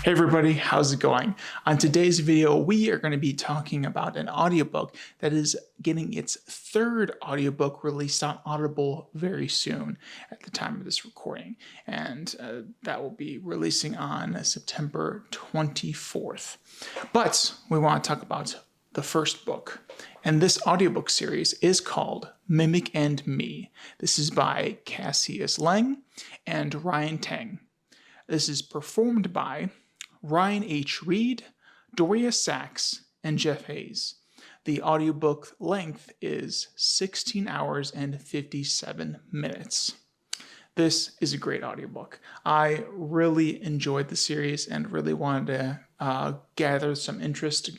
Hey everybody, how's it going? On today's video, we are going to be talking about an audiobook that is getting its third audiobook released on Audible very soon at the time of this recording. And that will be releasing on September 24th. But we want to talk about the first book. And this audiobook series is called Mimic and Me. This is by Cassius Lang and Ryan Tang. This is performed by Ryan H. Reed, Doria Sachs, and Jeff Hayes. The audiobook length is 16 hours and 57 minutes. This is a great audiobook. I really enjoyed the series and really wanted to gather some interest,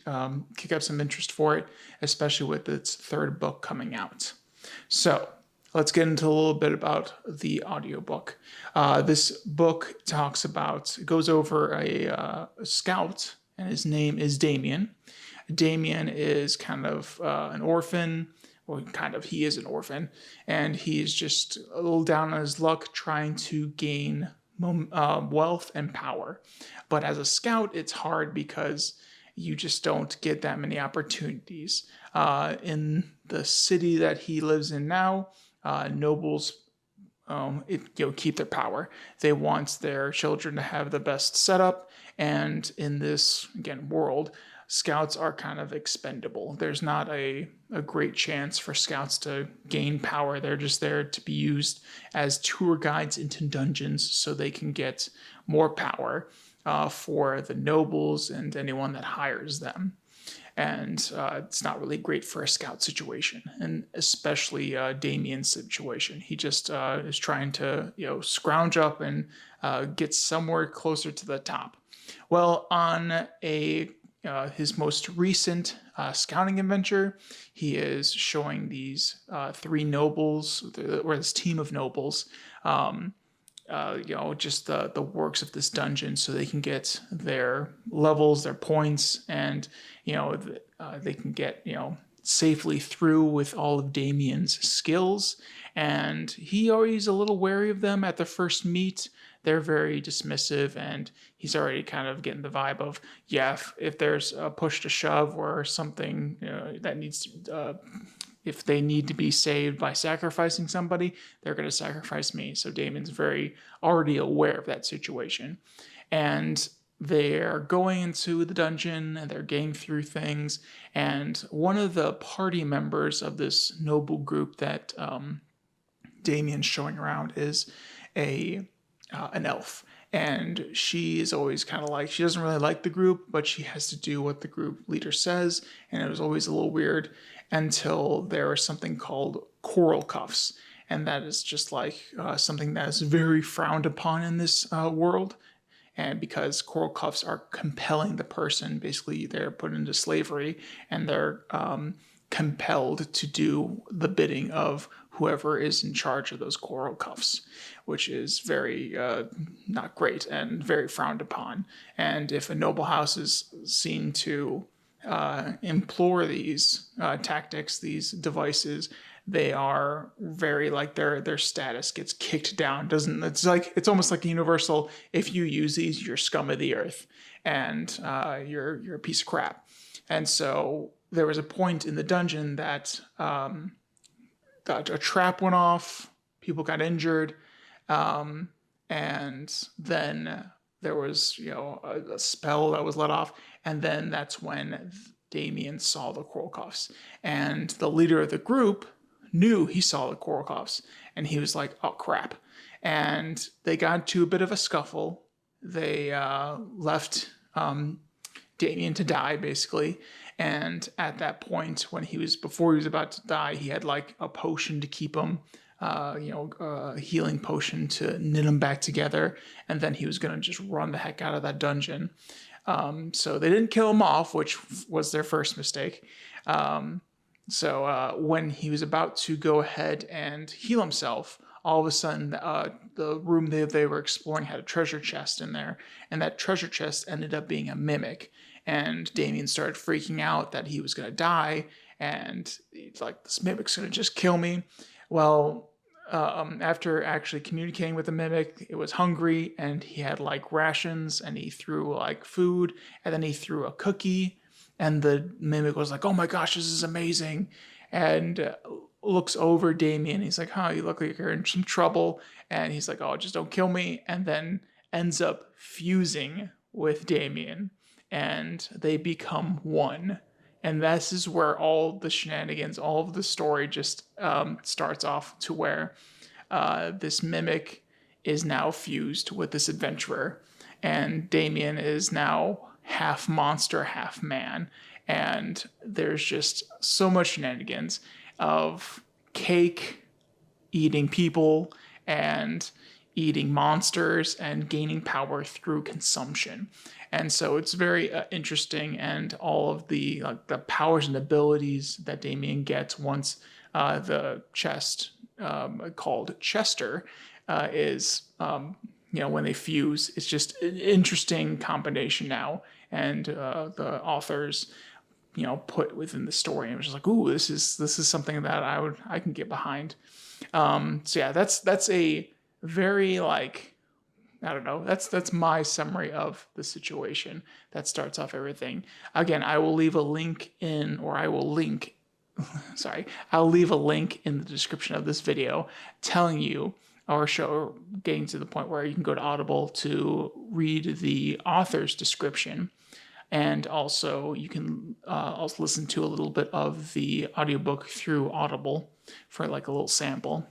kick up some interest for it, especially with its third book coming out. So, let's get into a little bit about the audiobook. This book goes over a scout, and his name is Damien. Damien is kind of an orphan. Well, he is an orphan, and he is just a little down on his luck trying to gain wealth and power. But as a scout, it's hard because you just don't get that many opportunities. In the city that he lives in now, nobles keep their power. They want their children to have the best setup, and in this world, scouts are kind of expendable. There's not a great chance for scouts to gain power. They're just there to be used as tour guides into dungeons so they can get more power for the nobles and anyone that hires them. And it's not really great for a scout situation, and especially Damien's situation. He just is trying to, scrounge up and get somewhere closer to the top. Well, on his most recent scouting adventure, he is showing these three nobles, or this team of nobles, just the works of this dungeon so they can get their levels, their points, and, they can get, safely through with all of Damien's skills. And he always a little wary of them at the first meet. They're very dismissive, and he's already kind of getting the vibe of, if there's a push to shove or something that needs if they need to be saved by sacrificing somebody, they're going to sacrifice me. So Damien's very already aware of that situation. And they're going into the dungeon and they're getting through things. And one of the party members of this noble group that Damien's showing around is an elf. And she is always kind of she doesn't really like the group, but she has to do what the group leader says. And it was always a little weird until there was something called coral cuffs. And that is just something that is very frowned upon in this world. And because coral cuffs are compelling the person, basically they're put into slavery, and they're compelled to do the bidding of whoever is in charge of those coral cuffs, which is very not great and very frowned upon. And if a noble house is seen to employ these tactics, these devices, they are very their status gets kicked down. It's almost like a universal, if you use these, you're scum of the earth, and you're a piece of crap. And so there was a point in the dungeon that a trap went off, people got injured, and then there was a spell that was let off, and then that's when Damien saw the coral cuffs, and the leader of the group knew he saw the coral cuffs, and he was like, oh crap. And they got into a bit of a scuffle. They left Damien to die, basically. And at that point, before he was about to die, he had a potion to keep him, a healing potion to knit him back together. And then he was going to just run the heck out of that dungeon. So they didn't kill him off, which was their first mistake. So when he was about to go ahead and heal himself, all of a sudden the room they were exploring had a treasure chest in there, and that treasure chest ended up being a mimic. And Damien started freaking out that he was going to die, and he's like, this mimic's going to just kill me. Well, after actually communicating with the mimic, it was hungry and he had like rations and he threw like food and then he threw a cookie and the mimic was like, "Oh my gosh, this is amazing," and looks over Damien. He's like, "Huh, you look like you're in some trouble," and he's like, "Oh, just don't kill me," and then ends up fusing with Damien and they become one. And this is where all the shenanigans, all of the story just starts off, to where this mimic is now fused with this adventurer, and Damien is now half monster, half man. And there's just so much shenanigans of cake eating people and eating monsters and gaining power through consumption. And so it's very interesting, and all of the the powers and abilities that Damien gets once the chest called Chester is when they fuse, it's just an interesting combination now, and the authors put within the story, and it was just like, ooh, this is something that I can get behind. So yeah, that's a very I don't know. That's my summary of the situation. That starts off everything. Again, I will leave a link in, or I will link. Sorry, I'll leave a link in the description of this video telling you, or getting to the point where you can go to Audible to read the author's description, and also you can also listen to a little bit of the audiobook through Audible for like a little sample.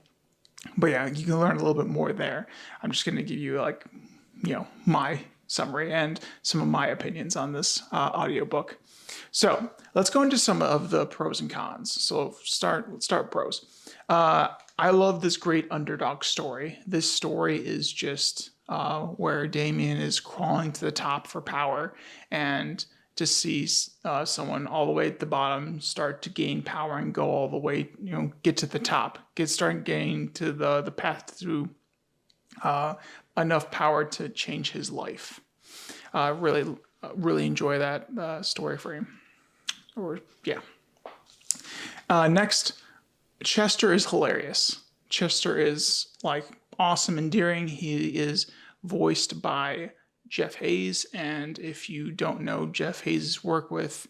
But yeah, you can learn a little bit more there. I'm just going to give you my summary and some of my opinions on this audiobook. So let's go into some of the pros and cons. So let's start pros. I love this great underdog story. This story is just where Damien is crawling to the top for power, and to see someone all the way at the bottom start to gain power and go all the way, get to the top, start getting to the path through enough power to change his life. Really enjoy that story frame. Next, Chester is hilarious. Chester is awesome, endearing. He is voiced by Jeff Hayes, and if you don't know Jeff Hayes' work with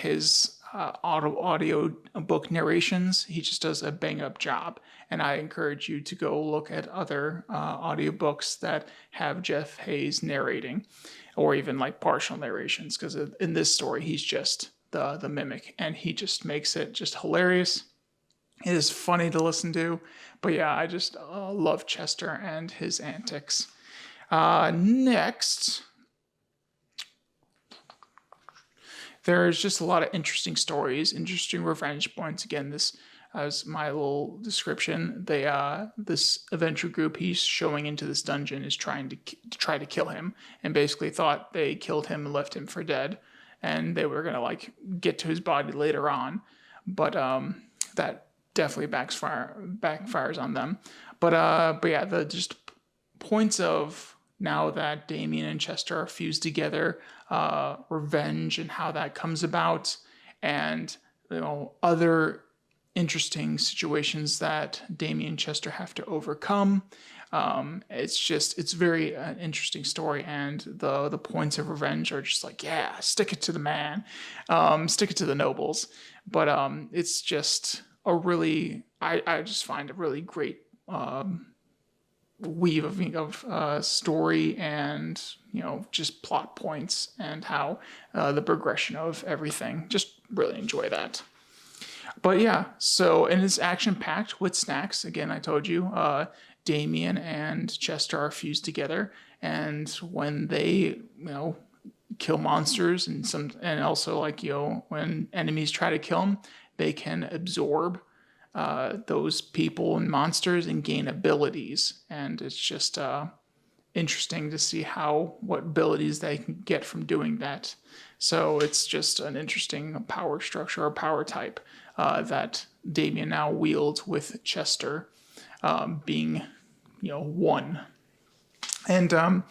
his audio book narrations, he just does a bang up job. And I encourage you to go look at other audiobooks that have Jeff Hayes narrating, or even partial narrations, because in this story he's just the mimic, and he just makes it just hilarious. It is funny to listen to, but yeah, I just love Chester and his antics. Next, there's just a lot of interesting stories, interesting revenge points. Again, this as my little description. This adventure group he's showing into this dungeon is trying to kill him, and basically thought they killed him and left him for dead, and they were gonna get to his body later on, but that definitely backfires on them. But yeah, the just points of, now that Damien and Chester are fused together, revenge and how that comes about, and other interesting situations that Damien and Chester have to overcome. It's very interesting story, and the points of revenge are just yeah, stick it to the man, stick it to the nobles. But it's just I just find a really great weave of story, and just plot points, and how the progression of everything. Just really enjoy that. But yeah, so, and it's action packed with snacks. Again, I told you, Damien and Chester are fused together, and when they kill monsters, and also when enemies try to kill them, they can absorb those people and monsters and gain abilities. And it's just interesting to see what abilities they can get from doing that. So it's just an interesting power structure or power type that Damien now wields, with Chester being one. And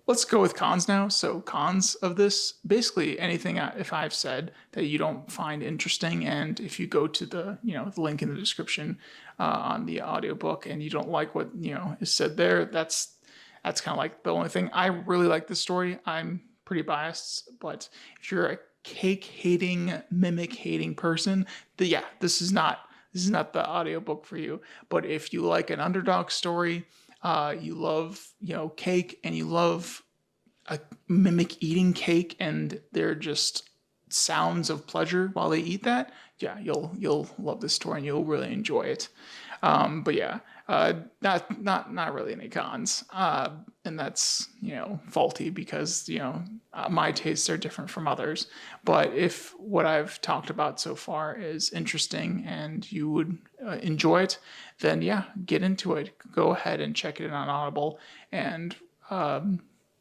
let's go with cons now. So cons of this, basically anything if I've said that you don't find interesting, and if you go to the the link in the description on the audiobook and you don't like what is said there, that's kind of like the only thing. I really like this story. I'm pretty biased, but if you're a cake hating, mimic hating person, yeah, this is not the audiobook for you. But if you like an underdog story, you love cake, and you love a mimic eating cake, and they're just sounds of pleasure while they eat that, yeah, you'll love this story and you'll really enjoy it. But yeah, not really any cons, and that's faulty because my tastes are different from others. But if what I've talked about so far is interesting and you would enjoy it, then yeah, get into it. Go ahead and check it on Audible and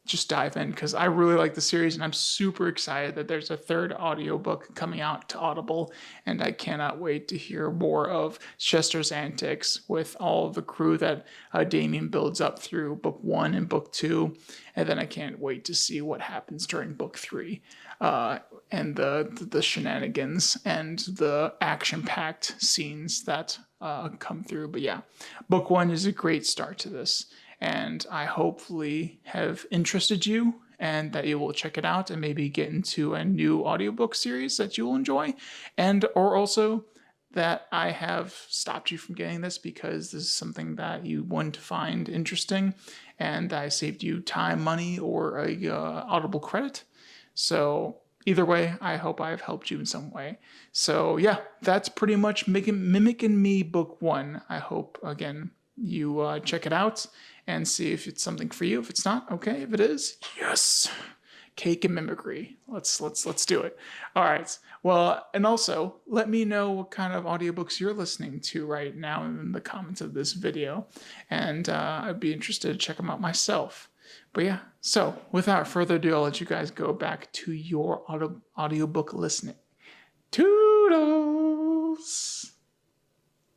just dive in, because I really like the series and I'm super excited that there's a third audiobook coming out to Audible, and I cannot wait to hear more of Chester's antics with all of the crew that Damien builds up through book 1 and book 2, and then I can't wait to see what happens during book 3, and the shenanigans and the action-packed scenes that come through. But yeah, book 1 is a great start to this, and I hopefully have interested you and that you will check it out and maybe get into a new audiobook series that you will enjoy, and or also that I have stopped you from getting this because this is something that you wouldn't find interesting, and I saved you time, money, or a Audible credit. So either way, I hope I've helped you in some way. So yeah, that's pretty much mimicking me book 1. I hope again you check it out and see if it's something for you. If it's not, okay. If it is, yes, cake and mimicry. Let's do it. All right. Well, and also let me know what kind of audiobooks you're listening to right now in the comments of this video, and I'd be interested to check them out myself. But yeah, so without further ado, I'll let you guys go back to your audiobook listening. Toodles!